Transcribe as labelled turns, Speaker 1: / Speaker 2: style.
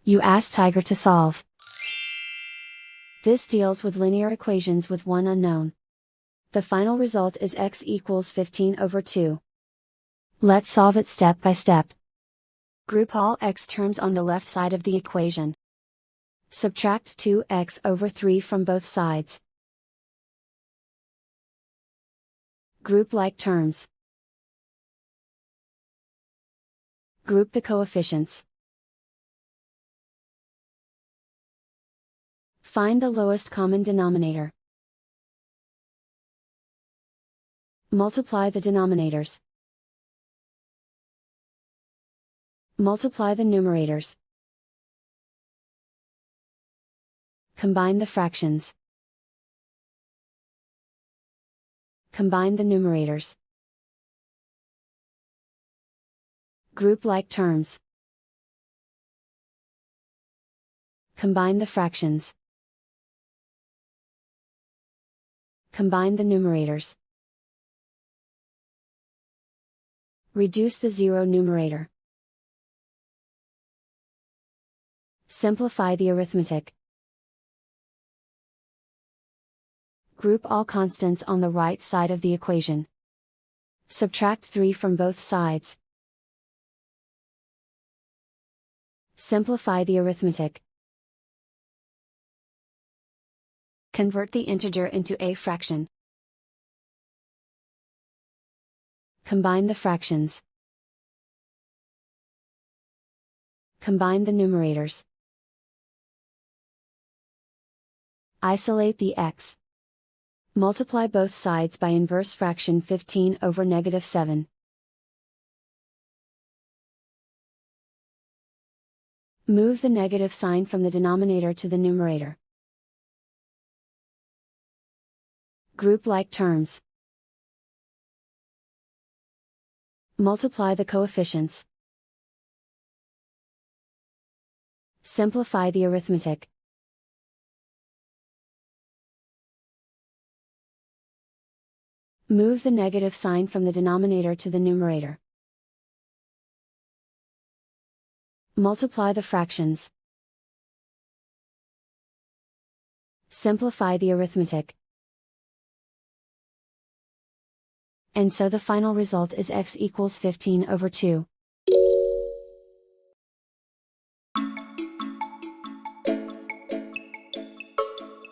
Speaker 1: You ask Tiger to solve. This deals with linear equations with one unknown. The final result is x equals 15 over 2. Let's solve it step by step. Group all x terms on the left side of the equation. Subtract 2x over 3 from both sides. Group like terms. Group the coefficients. Find the lowest common denominator. Multiply the denominators. Multiply the numerators. Combine the fractions. Combine the numerators. Group like terms. Combine the fractions. Combine the numerators. Reduce the zero numerator. Simplify the arithmetic. Group all constants on the right side of the equation. Subtract 3 from both sides. Simplify the arithmetic. Convert the integer into a fraction. Combine the fractions. Combine the numerators. Isolate the x. Multiply both sides by inverse fraction 15 over -7. Move the negative sign from the denominator to the numerator. Group like terms. Multiply the coefficients. Simplify the arithmetic. Move the negative sign from the denominator to the numerator. Multiply the fractions. Simplify the arithmetic. And so the final result is x equals 15 over 2.